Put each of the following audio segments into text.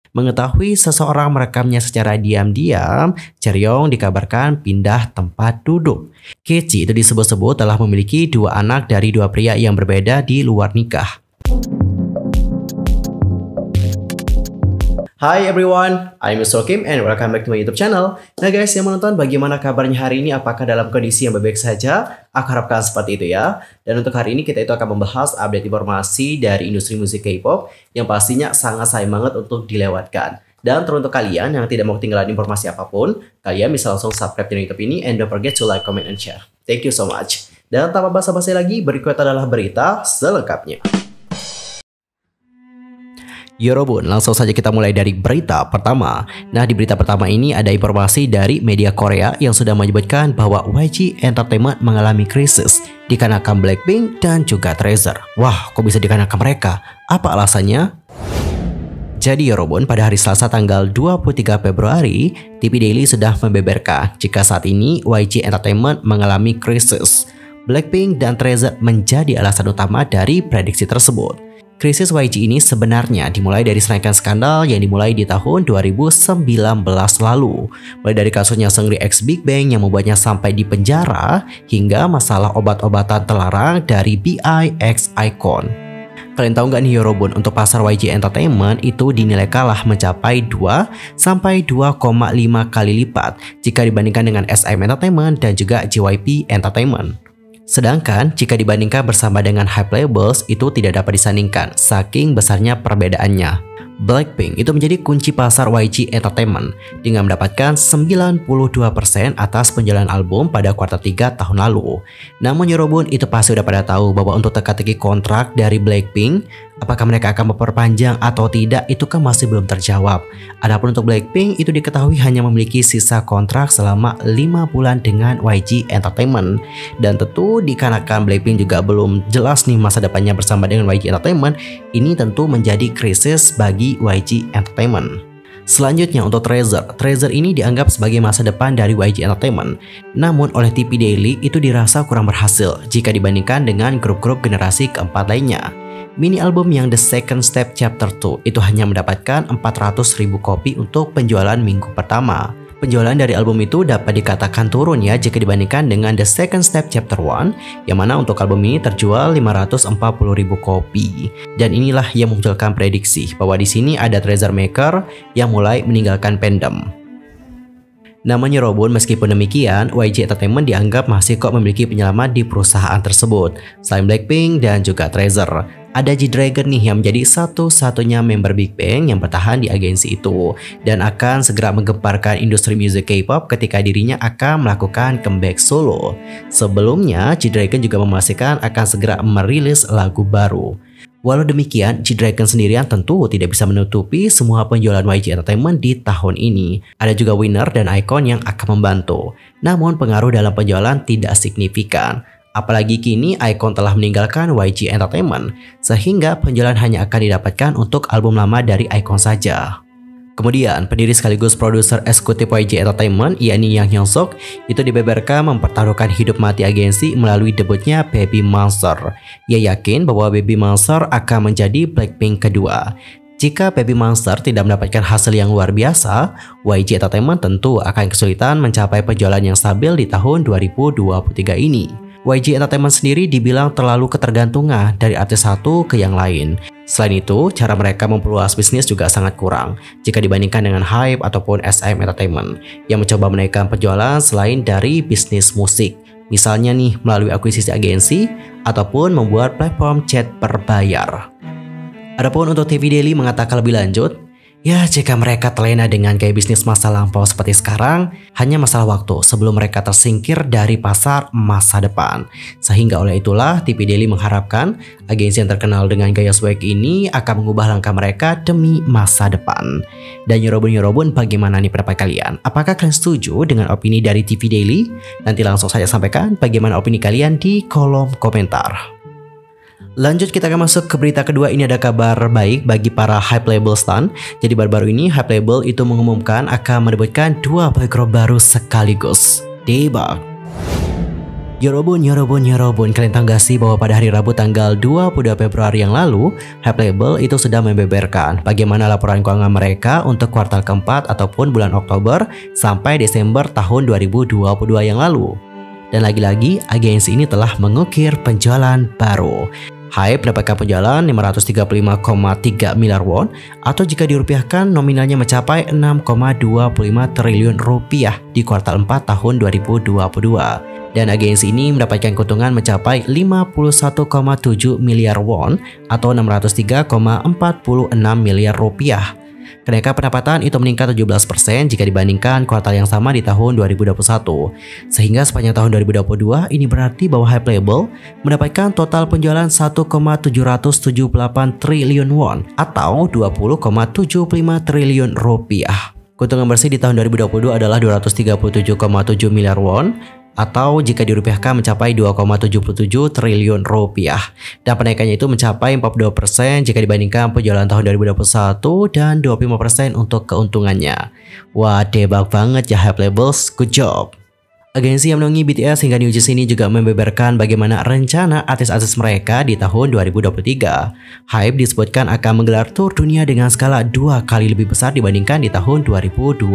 Mengetahui seseorang merekamnya secara diam-diam, Chaeryeong dikabarkan pindah tempat duduk. Keci itu disebut-sebut telah memiliki 2 anak dari 2 pria yang berbeda di luar nikah. Hi everyone, I'm Mr. Kim and welcome back to my YouTube channel. Nah guys, yang menonton bagaimana kabarnya hari ini? Apakah dalam kondisi yang baik-baik saja? Aku harapkan seperti itu ya. Dan untuk hari ini kita itu akan membahas update informasi dari industri musik K-pop yang pastinya sangat sayang banget untuk dilewatkan. Dan teruntuk kalian yang tidak mau ketinggalan informasi apapun, kalian bisa langsung subscribe channel YouTube ini and don't forget to like, comment, and share. Thank you so much. Dan tanpa basa-basi lagi, berikut adalah berita selengkapnya. Yorobun, langsung saja kita mulai dari berita pertama. Nah, di berita pertama ini ada informasi dari media Korea yang sudah menyebutkan bahwa YG Entertainment mengalami krisis dikarenakan Blackpink dan juga Treasure. Wah, kok bisa dikarenakan mereka? Apa alasannya? Jadi Yorobun, pada hari Selasa tanggal 23 Februari, TV Daily sudah membeberkan jika saat ini YG Entertainment mengalami krisis. Blackpink dan Treasure menjadi alasan utama dari prediksi tersebut. Krisis YG ini sebenarnya dimulai dari serangkaian skandal yang dimulai di tahun 2019 lalu. Mulai dari kasusnya Seungri X Big Bang yang membuatnya sampai di penjara, hingga masalah obat-obatan terlarang dari BI-X Icon. Kalian tahu nggak nih Yorobun, untuk pasar YG Entertainment itu dinilai kalah mencapai 2-2,5 kali lipat jika dibandingkan dengan SM Entertainment dan juga JYP Entertainment. Sedangkan jika dibandingkan bersama dengan hype labels itu tidak dapat disandingkan saking besarnya perbedaannya. Blackpink itu menjadi kunci pasar YG Entertainment dengan mendapatkan 92% atas penjualan album pada kuartal 3 tahun lalu. Namun Yorobun, itu pasti udah pada tahu bahwa untuk teka-teki kontrak dari Blackpink, apakah mereka akan memperpanjang atau tidak, itu kan masih belum terjawab. Adapun untuk Blackpink, itu diketahui hanya memiliki sisa kontrak selama 5 bulan dengan YG Entertainment. Dan tentu dikarenakan Blackpink juga belum jelas nih masa depannya bersama dengan YG Entertainment, ini tentu menjadi krisis bagi YG Entertainment. Selanjutnya untuk Treasure ini dianggap sebagai masa depan dari YG Entertainment. Namun oleh TV Daily itu dirasa kurang berhasil jika dibandingkan dengan grup-grup generasi keempat lainnya. Mini album yang The Second Step Chapter 2 itu hanya mendapatkan 400.000 kopi untuk penjualan minggu pertama. Penjualan dari album itu dapat dikatakan turun ya jika dibandingkan dengan The Second Step Chapter 1, yang mana untuk album ini terjual 540.000 kopi. Dan inilah yang memunculkan prediksi bahwa di sini ada Treasure Maker yang mulai meninggalkan fandom. Namanya Yorobun, meskipun demikian, YG Entertainment dianggap masih kok memiliki penyelamat di perusahaan tersebut. Selain Blackpink dan juga Treasure, ada G-Dragon nih yang menjadi satu-satunya member Big Bang yang bertahan di agensi itu dan akan segera menggemparkan industri musik K-pop ketika dirinya akan melakukan comeback solo. Sebelumnya, G-Dragon juga memastikan akan segera merilis lagu baru. Walau demikian, G-Dragon sendirian tentu tidak bisa menutupi semua penjualan YG Entertainment di tahun ini. Ada juga Winner dan Icon yang akan membantu. Namun pengaruh dalam penjualan tidak signifikan. Apalagi kini Icon telah meninggalkan YG Entertainment, sehingga penjualan hanya akan didapatkan untuk album lama dari Icon saja. Kemudian, pendiri sekaligus produser eksekutif YG Entertainment, yakni Yang Hyun-suk, itu dibeberkan mempertaruhkan hidup mati agensi melalui debutnya Baby Monster. Ia yakin bahwa Baby Monster akan menjadi Blackpink kedua. Jika Baby Monster tidak mendapatkan hasil yang luar biasa, YG Entertainment tentu akan kesulitan mencapai penjualan yang stabil di tahun 2023 ini. YG Entertainment sendiri dibilang terlalu ketergantungan dari artis satu ke yang lain. Selain itu, cara mereka memperluas bisnis juga sangat kurang jika dibandingkan dengan Hype ataupun SM Entertainment yang mencoba menaikkan penjualan selain dari bisnis musik. Misalnya nih melalui akuisisi agensi ataupun membuat platform chat berbayar. Adapun untuk TV Daily mengatakan lebih lanjut, ya, jika mereka terlena dengan gaya bisnis masa lampau seperti sekarang, hanya masalah waktu sebelum mereka tersingkir dari pasar masa depan. Sehingga oleh itulah, TV Daily mengharapkan agensi yang terkenal dengan gaya swag ini akan mengubah langkah mereka demi masa depan. Dan Yorobun, bagaimana nih pendapat kalian? Apakah kalian setuju dengan opini dari TV Daily? Nanti langsung saja sampaikan bagaimana opini kalian di kolom komentar. Lanjut kita akan masuk ke berita kedua. Ini ada kabar baik bagi para hype label stan. Jadi baru-baru ini hype label itu mengumumkan akan mendebutkan 2 boy group baru sekaligus. Daebak. Yorobun, kalian tahu gak sih bahwa pada hari Rabu tanggal 22 Februari yang lalu, Hype Label itu sudah membeberkan bagaimana laporan keuangan mereka untuk kuartal keempat ataupun bulan Oktober sampai Desember tahun 2022 yang lalu. Dan lagi-lagi, agensi ini telah mengukir penjualan baru. Hype mendapatkan penjualan 535,3 miliar won atau jika dirupiahkan nominalnya mencapai 6,25 triliun rupiah di kuartal 4 tahun 2022. Dan agensi ini mendapatkan keuntungan mencapai 51,7 miliar won atau 603,46 miliar rupiah. Kenaikan pendapatan itu meningkat 17% jika dibandingkan kuartal yang sama di tahun 2021. Sehingga sepanjang tahun 2022 ini berarti bahwa Hype Label mendapatkan total penjualan 1,778 triliun won atau 20,75 triliun rupiah. Keuntungan bersih di tahun 2022 adalah 237,7 miliar won atau jika dirupiahkan mencapai 2,77 triliun rupiah. Dan penaikannya itu mencapai 42% jika dibandingkan penjualan tahun 2021 dan 25% untuk keuntungannya. Wah, debak banget ya Hype Labels, good job. Agensi yang menaungi BTS hingga New Jeans ini juga membeberkan bagaimana rencana artis-artis mereka di tahun 2023. Hype disebutkan akan menggelar tur dunia dengan skala 2 kali lebih besar dibandingkan di tahun 2022.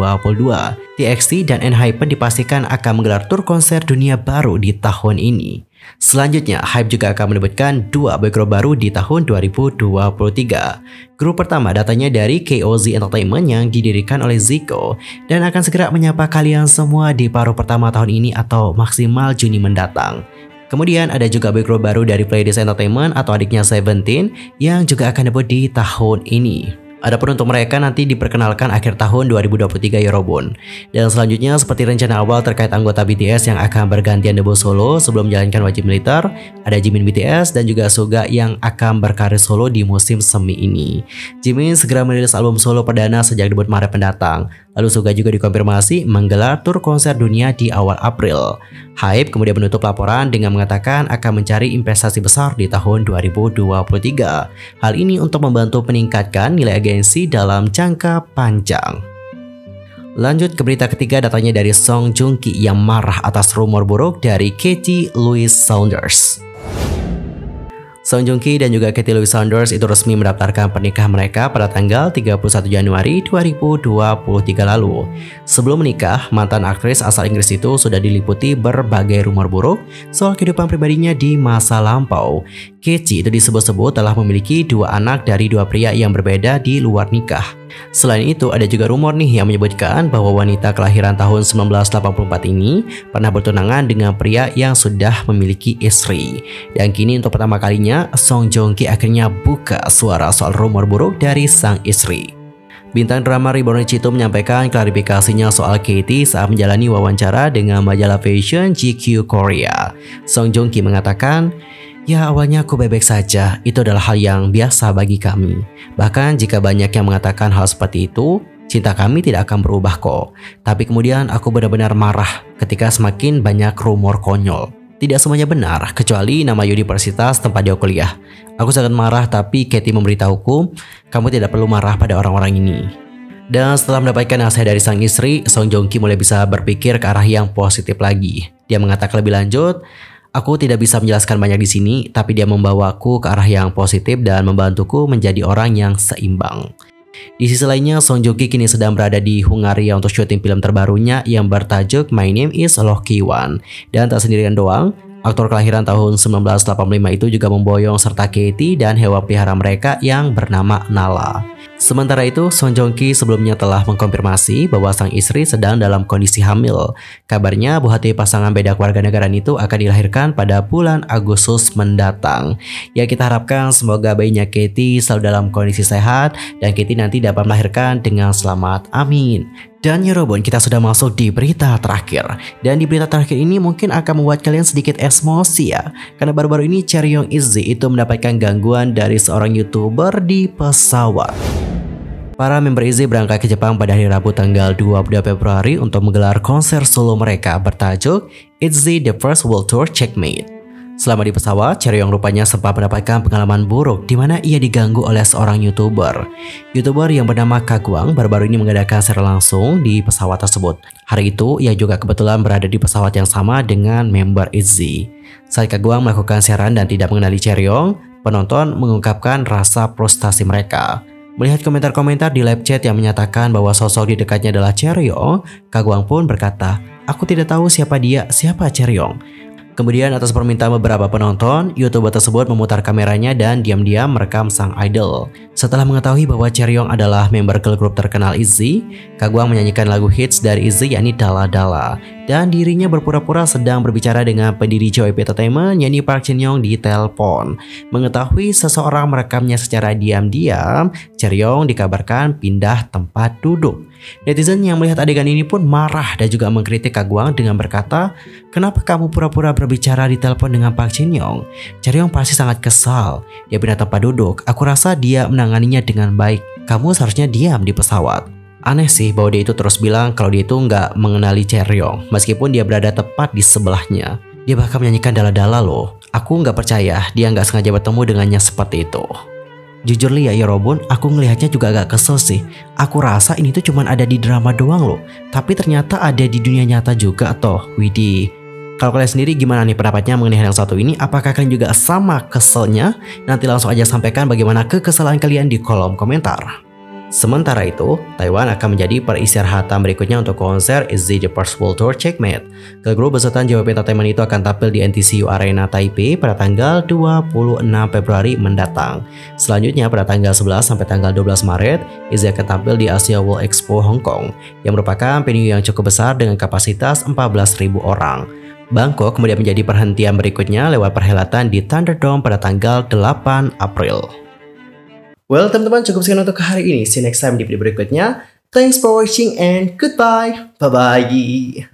TXT dan ENHYPEN dipastikan akan menggelar tur konser dunia baru di tahun ini. Selanjutnya, Hype juga akan menyebutkan 2 boy group baru di tahun 2023. Grup pertama datanya dari KOZ Entertainment yang didirikan oleh Zico dan akan segera menyapa kalian semua di paruh pertama tahun ini atau maksimal Juni mendatang. Kemudian ada juga boy group baru dari Pledis Entertainment atau adiknya Seventeen yang juga akan debut di tahun ini. Adapun untuk mereka nanti diperkenalkan akhir tahun 2023 Yorobun. Dan selanjutnya seperti rencana awal terkait anggota BTS yang akan bergantian debut solo sebelum menjalankan wajib militer, ada Jimin BTS dan juga Suga yang akan berkarir solo di musim semi ini. Jimin segera merilis album solo perdana sejak debut Maret mendatang. Lalu Suga juga dikonfirmasi menggelar tur konser dunia di awal April. Hype kemudian menutup laporan dengan mengatakan akan mencari investasi besar di tahun 2023. Hal ini untuk membantu meningkatkan nilai agensi dalam jangka panjang. Lanjut ke berita ketiga, datanya dari Song Joong Ki yang marah atas rumor buruk dari Katie Louise Saunders. Song Joong Ki dan juga Katie Louise Saunders itu resmi mendaftarkan pernikahan mereka pada tanggal 31 Januari 2023 lalu. Sebelum menikah, mantan aktris asal Inggris itu sudah diliputi berbagai rumor buruk soal kehidupan pribadinya di masa lampau. Katie itu disebut-sebut telah memiliki 2 anak dari 2 pria yang berbeda di luar nikah. Selain itu, ada juga rumor nih yang menyebutkan bahwa wanita kelahiran tahun 1984 ini pernah bertunangan dengan pria yang sudah memiliki istri. Dan kini untuk pertama kalinya, Song Joong Ki akhirnya buka suara soal rumor buruk dari sang istri. Bintang drama Reborn itu menyampaikan klarifikasinya soal Katie saat menjalani wawancara dengan majalah fashion GQ Korea. Song Joong Ki mengatakan, "Ya, awalnya aku baik-baik saja, itu adalah hal yang biasa bagi kami. Bahkan jika banyak yang mengatakan hal seperti itu, cinta kami tidak akan berubah kok. Tapi kemudian aku benar-benar marah ketika semakin banyak rumor konyol. Tidak semuanya benar, kecuali nama universitas tempat dia kuliah. Aku sangat marah tapi Katie memberitahuku, kamu tidak perlu marah pada orang-orang ini." Dan setelah mendapatkan nasihat dari sang istri, Song Joong Ki mulai bisa berpikir ke arah yang positif lagi. Dia mengatakan lebih lanjut, "Aku tidak bisa menjelaskan banyak di sini, tapi dia membawaku ke arah yang positif dan membantuku menjadi orang yang seimbang." Di sisi lainnya, Song Joong Ki kini sedang berada di Hungaria untuk syuting film terbarunya yang bertajuk My Name is Loh Ki-wan. Dan tak sendirian doang, aktor kelahiran tahun 1985 itu juga memboyong serta Katie dan hewan pelihara mereka yang bernama Nala. Sementara itu, Song Joong Ki sebelumnya telah mengkonfirmasi bahwa sang istri sedang dalam kondisi hamil. Kabarnya buah hati pasangan beda kewarganegaraan itu akan dilahirkan pada bulan Agustus mendatang. Ya, kita harapkan semoga bayinya Katie selalu dalam kondisi sehat dan Katie nanti dapat melahirkan dengan selamat. Amin. Dan Yorobun, kita sudah masuk di berita terakhir. Dan di berita terakhir ini mungkin akan membuat kalian sedikit emosi ya. Karena baru-baru ini Chaeryeong Izzy itu mendapatkan gangguan dari seorang YouTuber di pesawat. Para member Izzy berangkat ke Jepang pada hari Rabu tanggal 22 Februari untuk menggelar konser solo mereka bertajuk Izzy The First World Tour Checkmate. Selama di pesawat, Chaeryeong rupanya sempat mendapatkan pengalaman buruk di mana ia diganggu oleh seorang YouTuber. YouTuber yang bernama Kagwang baru-baru ini mengadakan secara langsung di pesawat tersebut. Hari itu, ia juga kebetulan berada di pesawat yang sama dengan member ITZY. Saat Kagwang melakukan siaran dan tidak mengenali Chaeryeong, penonton mengungkapkan rasa frustasi mereka. Melihat komentar-komentar di live chat yang menyatakan bahwa sosok di dekatnya adalah Chaeryeong, Kagwang pun berkata, "Aku tidak tahu siapa dia, siapa Chaeryeong." Kemudian atas permintaan beberapa penonton, YouTuber tersebut memutar kameranya dan diam-diam merekam sang idol. Setelah mengetahui bahwa Chaeryeong adalah member girl group terkenal ITZY, Kagwang menyanyikan lagu hits dari ITZY yakni Dala Dala. Dan dirinya berpura-pura sedang berbicara dengan pendiri JYP Entertainment yakni Park Jin Young di telepon. Mengetahui seseorang merekamnya secara diam-diam, Chaeryeong dikabarkan pindah tempat duduk. Netizen yang melihat adegan ini pun marah dan juga mengkritik Kagwang dengan berkata, "Kenapa kamu pura-pura berbicara di telepon dengan Park Jin Young?" Chaeryeong pasti sangat kesal. Dia pindah tempat duduk. Aku rasa dia menanganinya dengan baik. Kamu seharusnya diam di pesawat. Aneh sih bahwa dia itu terus bilang kalau dia itu nggak mengenali Chaeryeong meskipun dia berada tepat di sebelahnya. Dia bahkan menyanyikan Dala-Dala loh. Aku nggak percaya dia nggak sengaja bertemu dengannya seperti itu. Jujur Lia ya Robun, aku ngelihatnya juga agak kesel sih. Aku rasa ini tuh cuman ada di drama doang loh. Tapi ternyata ada di dunia nyata juga toh, Widih. Kalau kalian sendiri gimana nih pendapatnya mengenai hal yang satu ini? Apakah kalian juga sama keselnya? Nanti langsung aja sampaikan bagaimana kekesalan kalian di kolom komentar. Sementara itu, Taiwan akan menjadi peristirahatan berikutnya untuk konser ITZY The First World Tour Checkmate. Girl group beserta JYP Entertainment itu akan tampil di NTCU Arena Taipei pada tanggal 26 Februari mendatang. Selanjutnya pada tanggal 11 sampai tanggal 12 Maret, ITZY akan tampil di Asia World Expo Hong Kong, yang merupakan venue yang cukup besar dengan kapasitas 14.000 orang. Bangkok kemudian menjadi perhentian berikutnya lewat perhelatan di Thunderdome pada tanggal 8 April. Well, teman-teman, cukup sekian untuk hari ini. See you next time di video berikutnya. Thanks for watching and goodbye. Bye-bye.